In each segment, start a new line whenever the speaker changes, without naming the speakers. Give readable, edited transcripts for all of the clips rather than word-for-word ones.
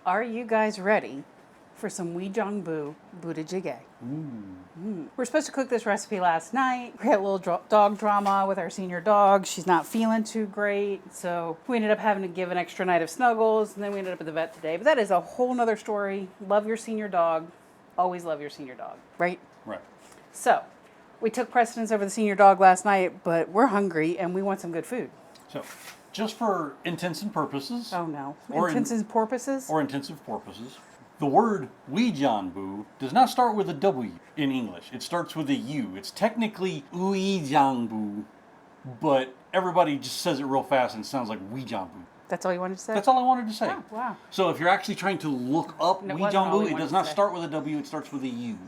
Are you guys ready for some Uijeongbu Budae Jjigae? We're supposed to cook this recipe last night. We had a little dog drama with our senior dog. She's not feeling too great, so we ended up having to give an extra night of snuggles, and then we ended up at the vet today. But that is a whole nother story. Love your senior dog. Always love your senior dog, right?
Right.
So, we took precedence over the senior dog last night, but we're hungry and we want some good food.
So, just for intents and purposes.
Oh no.
Or
Intensive porpoises?
Or intensive purposes. The word Uijeongbu does not start with a W in English. It starts with a U. It's technically Uijeongbu, but everybody just says it real fast and it sounds like Uijeongbu.
That's all you wanted to say?
That's all I wanted to say.
Oh, wow.
So if you're actually trying to look up Uijeongbu, it does not start with a W, it starts with a U.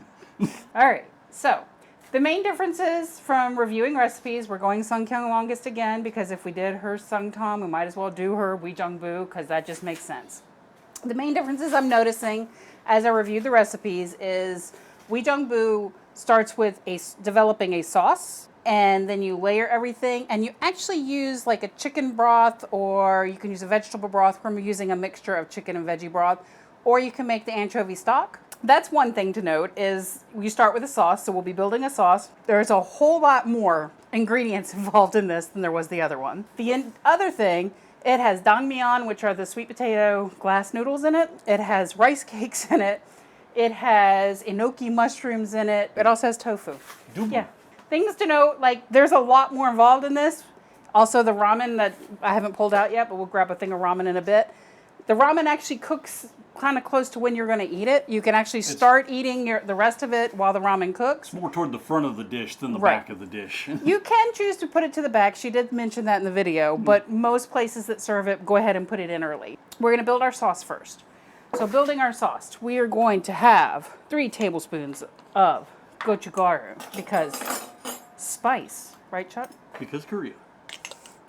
All right. So, the main differences from reviewing recipes, we're going Seonkyoung Longest again, because if we did her Songtan, we might as well do her Uijeongbu, because that just makes sense. The main differences I'm noticing as I reviewed the recipes is Uijeongbu starts with developing a sauce, and then you layer everything, and you actually use like a chicken broth, or you can use a vegetable broth. We're using a mixture of chicken and veggie broth, or you can make the anchovy stock. That's one thing to note, is you start with a sauce, so we'll be building a sauce. There's a whole lot more ingredients involved in this than there was the other one. The other thing, it has dangmyeon, which are the sweet potato glass noodles in it. It has rice cakes in it. It has enoki mushrooms in it. It also has tofu.
Dubu.
Yeah. Things to note, like there's a lot more involved in this. Also the ramen that I haven't pulled out yet, but we'll grab a thing of ramen in a bit. The ramen actually cooks kind of close to when you're going to eat it. You can actually start eating the rest of it while the ramen cooks.
It's more toward the front of the dish than the back of the dish.
You can choose to put it to the back. She did mention that in the video, but most places that serve it, go ahead and put it in early. We're going to build our sauce first. So building our sauce, we are going to have 3 tablespoons of gochugaru, because spice, right, Chuck?
Because Korea.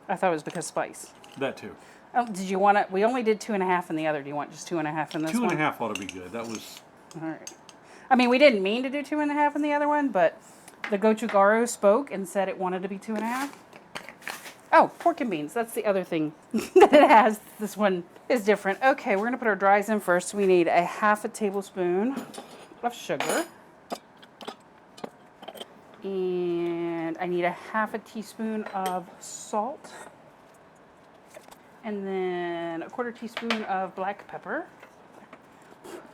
I thought it was because spice.
That too.
Oh, did you want it? We only did 2.5 in the other. Do you want just 2.5 in this one?
2.5 ought to be good. That was...
All right. I mean, we didn't mean to do 2.5 in the other one, but the gochugaru spoke and said it wanted to be 2.5. Oh, pork and beans. That's the other thing that it has. This one is different. Okay, we're going to put our dries in first. We need a 1/2 tablespoon of sugar. And I need a 1/2 teaspoon of salt. And then a 1/4 teaspoon of black pepper.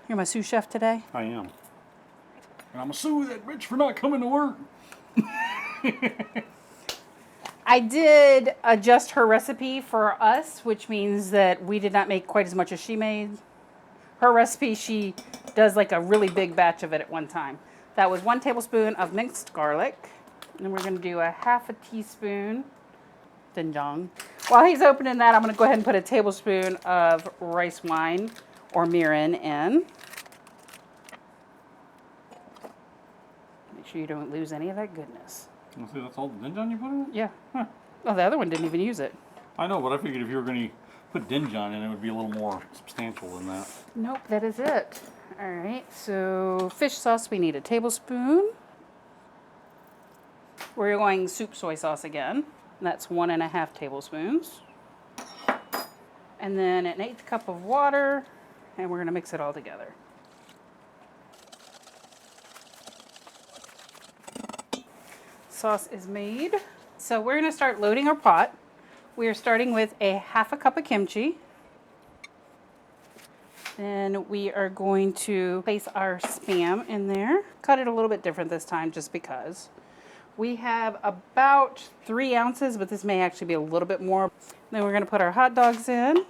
You're my sous chef today?
I am. And I'm going to sue that bitch for not coming to work.
I did adjust her recipe for us, which means that we did not make quite as much as she made. Her recipe, she does like a really big batch of it at one time. That was 1 tablespoon of minced garlic. And then we're going to do a 1/2 teaspoon doenjang. While he's opening that, I'm going to go ahead and put a tablespoon of rice wine or mirin in. Make sure you don't lose any of that goodness.
You see, that's all the doenjang you put in it?
Yeah. Huh. Oh, the other one didn't even use it.
I know, but I figured if you were going to put doenjang in, it would be a little more substantial than that.
Nope, that is it. All right, so fish sauce, we need a tablespoon. We're going soup soy sauce again. That's 1.5 tablespoons. And then an 1/8 cup of water, and we're going to mix it all together. Sauce is made. So we're going to start loading our pot. We are starting with a 1/2 cup of kimchi. Then we are going to place our Spam in there. Cut it a little bit different this time just because. We have about 3 ounces, but this may actually be a little bit more. Then we're going to put our hot dogs in.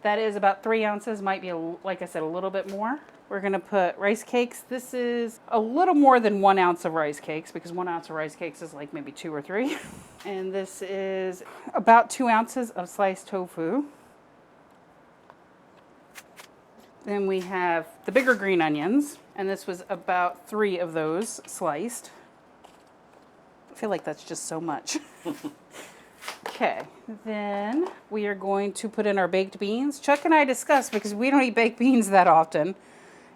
That is about 3 ounces, might be, like I said, a little bit more. We're going to put rice cakes. This is a little more than 1 ounce of rice cakes, because 1 ounce of rice cakes is like maybe 2 or 3. And this is about 2 ounces of sliced tofu. Then we have the bigger green onions, and this was about 3 of those sliced. I feel like that's just so much. Okay, then we are going to put in our baked beans. Chuck and I discussed, because we don't eat baked beans that often,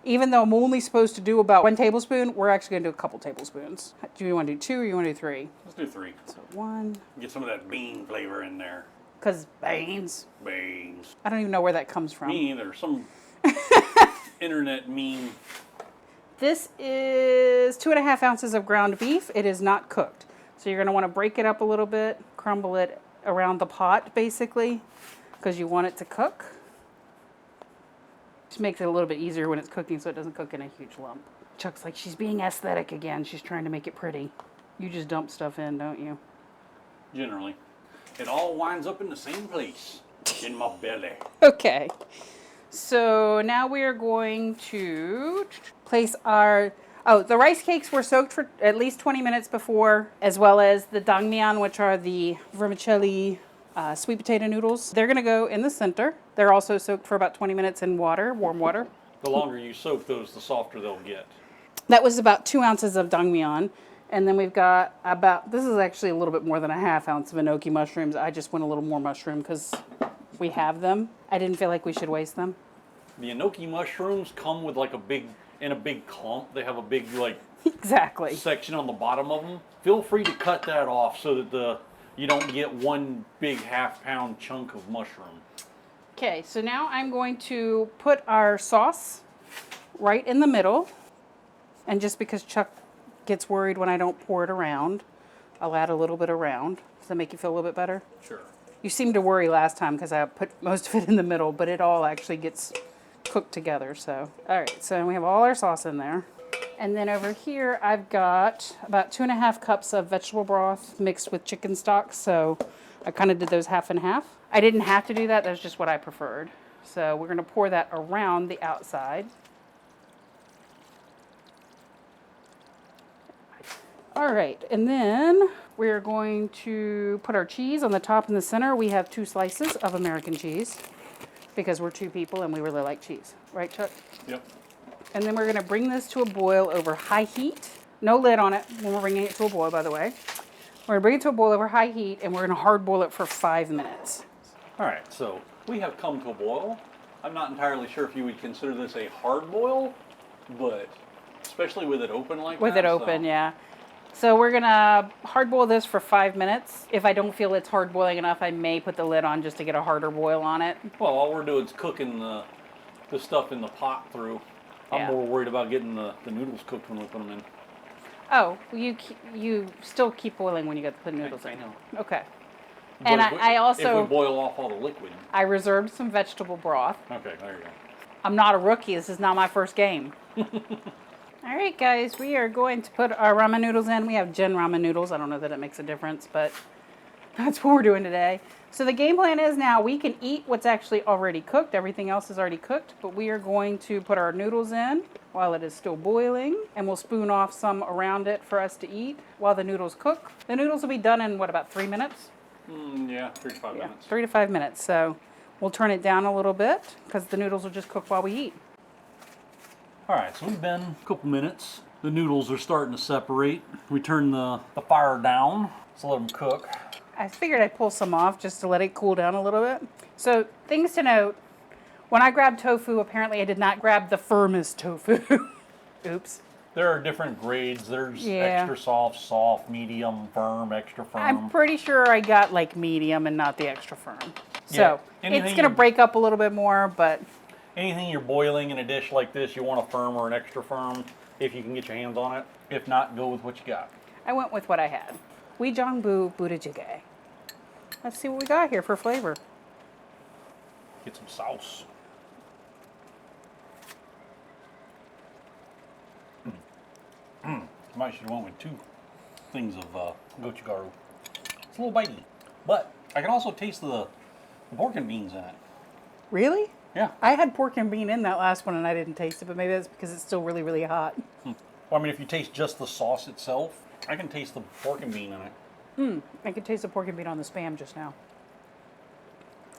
even though I'm only supposed to do about 1 tablespoon, we're actually going to do a couple tablespoons. Do you want to do 2 or you want to do 3?
Let's do 3.
So 1.
Get some of that bean flavor in there.
Because beans.
Beans.
I don't even know where that comes from.
Me either. Some internet meme.
This is 2.5 ounces of ground beef. It is not cooked. So you're going to want to break it up a little bit, crumble it around the pot basically, because you want it to cook. Just makes it a little bit easier when it's cooking so it doesn't cook in a huge lump. Chuck's like, she's being aesthetic again. She's trying to make it pretty. You just dump stuff in, don't you?
Generally. It all winds up in the same place. In my belly.
Okay. So now we are going to place our... Oh, the rice cakes were soaked for at least 20 minutes before, as well as the dangmyeon, which are the vermicelli sweet potato noodles. They're going to go in the center. They're also soaked for about 20 minutes in water, warm water.
The longer you soak those, the softer they'll get.
That was about 2 ounces of dangmyeon. And then we've got about, this is actually a little bit more than a half ounce of enoki mushrooms. I just went a little more mushroom because we have them. I didn't feel like we should waste them.
The enoki mushrooms come with like a big clump. They have a big like
Exactly.
section on the bottom of them. Feel free to cut that off so that you don't get one big half-pound chunk of mushroom.
Okay, so now I'm going to put our sauce right in the middle. And just because Chuck gets worried when I don't pour it around, I'll add a little bit around. Does that make you feel a little bit better?
Sure.
You seemed to worry last time because I put most of it in the middle, but it all actually gets cooked together. So, all right, so we have all our sauce in there. And then over here, I've got about 2.5 cups of vegetable broth mixed with chicken stock. So I kind of did those half and half. I didn't have to do that. That's just what I preferred. So we're going to pour that around the outside. All right, and then we're going to put our cheese on the top and the center. We have 2 slices of American cheese because we're 2 people and we really like cheese. Right, Chuck?
Yep.
And then we're going to bring this to a boil over high heat. No lid on it when we're bringing it to a boil, by the way. We're going to bring it to a boil over high heat, and we're going to hard boil it for 5 minutes.
All right, so we have come to a boil. I'm not entirely sure if you would consider this a hard boil, but especially with it open like that.
With it open, yeah. So we're going to hard boil this for 5 minutes. If I don't feel it's hard boiling enough, I may put the lid on just to get a harder boil on it.
Well, all we're doing is cooking the stuff in the pot through. I'm
Yeah.
more worried about getting the noodles cooked when we put them in.
Oh, you still keep boiling when you get the noodles
I
in.
know.
Okay.
But
And
if we
I
boil off all the liquid.
reserved some vegetable broth.
Okay, there you go.
I'm not a rookie. This is not my first game. All right, guys, we are going to put our ramen noodles in. We have Gen ramen noodles. I don't know that it makes a difference, but that's what we're doing today. So the game plan is now we can eat what's actually already cooked. Everything else is already cooked, but we are going to put our noodles in while it is still boiling, and we'll spoon off some around it for us to eat while the noodles cook. The noodles will be done in, what, about 3 minutes?
Yeah, 3 to 5 minutes.
3 to 5 minutes. So we'll turn it down a little bit because the noodles will just cook while we eat.
All right, so we've been a couple minutes. The noodles are starting to separate. We turn the fire down, so let them cook.
I figured I'd pull some off just to let it cool down a little bit. So things to note, when I grabbed tofu, apparently I did not grab the firmest tofu. Oops.
There are different grades. There's
Yeah.
extra soft, medium, firm, extra firm.
I'm pretty sure I got like medium and not the extra firm. So
Yeah,
it's going to break up a little bit more, but
anything you're boiling in a dish like this, you want a firm or an extra firm if you can get your hands on it. If not, go with what you got.
I went with what I had. Uijeongbu Budae Jjigae. Let's see what we got here for flavor.
Get some sauce. Might should have went with 2 things of gochugaru. It's a little bitey, but I can also taste the pork and beans in it.
Really?
Yeah.
I had pork and bean in that last one and I didn't taste it, but maybe that's because it's still really, really hot.
Well, I mean, if you taste just the sauce itself, I can taste the pork and bean in it.
I could taste the pork and bean on the Spam just now.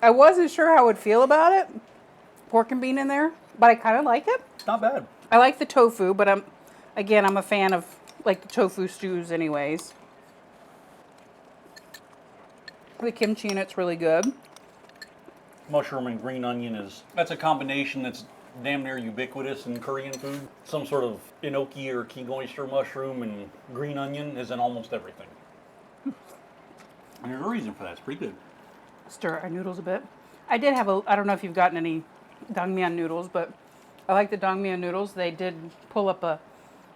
I wasn't sure how I would feel about it, pork and bean in there, but I kind of like it.
It's not bad.
I like the tofu, but I'm a fan of like the tofu stews anyways. The kimchi in it's really good.
Mushroom and green onion that's a combination that's damn near ubiquitous in Korean food. Some sort of enoki or king oyster mushroom and green onion is in almost everything. And there's a reason for that. It's pretty good.
Stir our noodles a bit. I did have I don't know if you've gotten any dangmyeon noodles, but I like the dangmyeon noodles. They did pull up a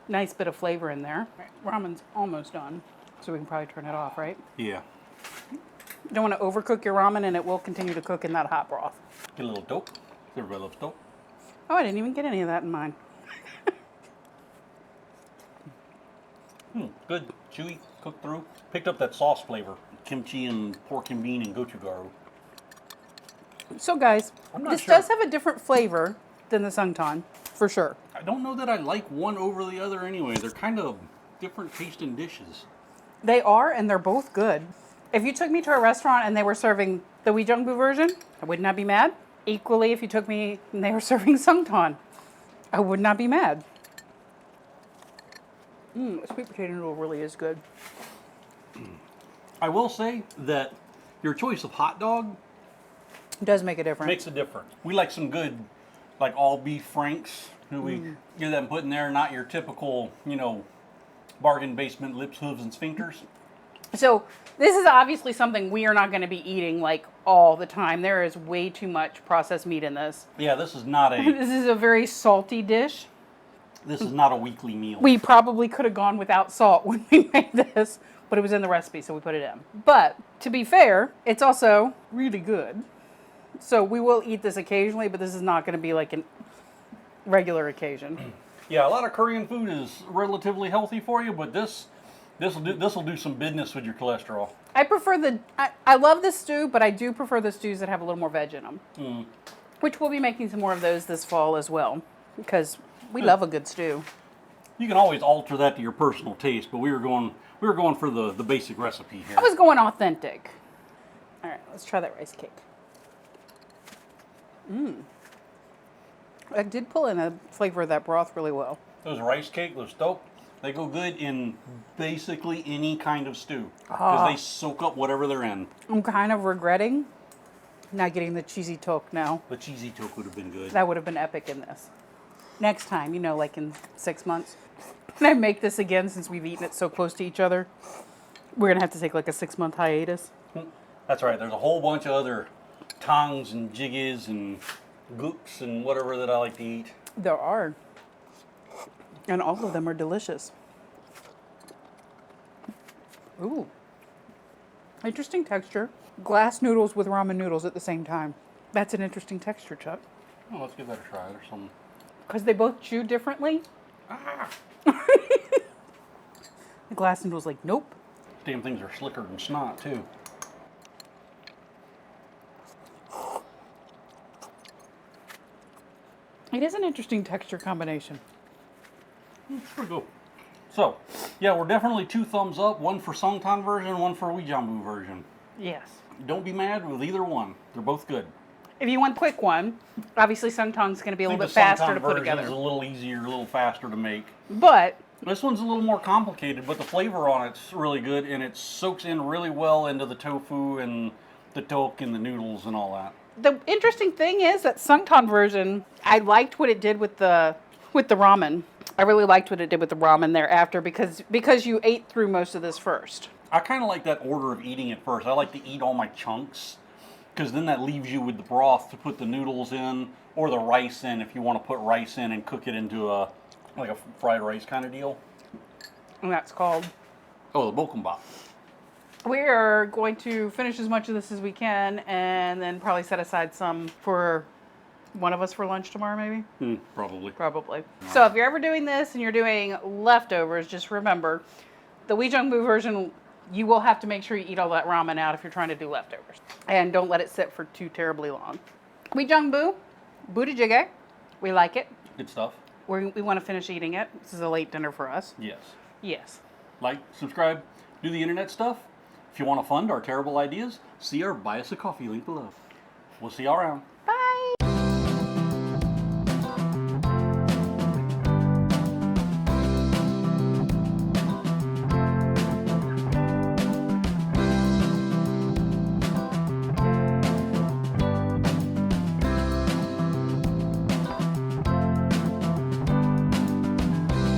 nice bit of flavor in there. Ramen's almost done, so we can probably turn it off, right?
Yeah.
You don't want to overcook your ramen, and it will continue to cook in that hot broth.
Get a little dope. Everybody loves dope.
Oh, I didn't even get any of that in mine.
Good, chewy, cooked through. Picked up that sauce flavor. Kimchi and pork and bean and gochugaru.
So guys,
I'm not
this
sure.
does have a different flavor than the Songtan, for sure.
I don't know that I like one over the other anyway. They're kind of different tasting dishes.
They are, and they're both good. If you took me to a restaurant and they were serving the Uijeongbu version, I would not be mad. Equally, if you took me and they were serving Songtan, I would not be mad. Sweet potato noodle really is good.
I will say that your choice of hot dog
It does make a difference.
makes a difference. We like some good, like all beef franks. We get them put in there, not your typical, bargain basement lips, hooves, and sphincters.
So this is obviously something we are not going to be eating like all the time. There is way too much processed meat in this.
Yeah, this is not a
This is a very salty dish.
weekly meal.
We probably could have gone without salt when we made this, but it was in the recipe, so we put it in. But to be fair, it's also really good. So we will eat this occasionally, but this is not going to be like a regular occasion.
Yeah, a lot of Korean food is relatively healthy for you, but this will do some business with your cholesterol.
I prefer I love the stew, but I do prefer the stews that have a little more veg in them. Which we'll be making some more of those this fall as well, because we love a good stew.
You can always alter that to your personal taste, but we were going for the basic recipe here.
I was going authentic. All right, let's try that rice cake. I did pull in the flavor of that broth really well.
Those rice cake, those dope, they go good in basically any kind of stew because they soak up whatever they're in.
I'm kind of regretting not getting the cheesy toke now.
The cheesy toke would have been good.
That would have been epic in this. Next time, like in 6 months, when I make this again, since we've eaten it so close to each other, we're going to have to take like a 6-month hiatus.
That's right. There's a whole bunch of other tongs and jjigaes and gooks and whatever that I like to eat.
There are. And all of them are delicious. Ooh. Interesting texture. Glass noodles with ramen noodles at the same time. That's an interesting texture, Chuck.
Oh, let's give that a try. There's some.
Because they both chew differently. The glass noodle's like, nope.
Damn things are slicker than snot, too.
It is an interesting texture combination.
It's pretty good. So, yeah, we're definitely 2 thumbs up. One for Songtan version, one for Uijeongbu version.
Yes.
Don't be mad with either one. They're both good.
If you want a quick one, obviously Songtang's going to be a
I
little
think
bit
the
faster
Songtan
to put
version is
together.
a little easier, a little faster to make.
But
This one's a little more complicated, but the flavor on it's really good, and it soaks in really well into the tofu and the tteok and the noodles and all that.
the interesting thing is that Songtan version, I liked what it did with the ramen. I really liked what it did with the ramen thereafter because you ate through most of this first.
I kind of like that order of eating it first. I like to eat all my chunks, because then that leaves you with the broth to put the noodles in, or the rice in if you want to put rice in and cook it into a fried rice kind of deal.
And that's called.
Oh, the bokkeumbap.
We are going to finish as much of this as we can and then probably set aside some for one of us for lunch tomorrow, maybe?
Probably.
Probably. So if you're ever doing this and you're doing leftovers, just remember, the Uijeongbu version, you will have to make sure you eat all that ramen out if you're trying to do leftovers. And don't let it sit for too terribly long. Uijeongbu Budae Jjigae. We like it.
Good stuff.
We want to finish eating it. This is a late dinner for us.
Yes.
Yes.
Like, subscribe, do the internet stuff. If you want to fund our terrible ideas, see our Buy Us a Coffee link below. We'll see y'all around.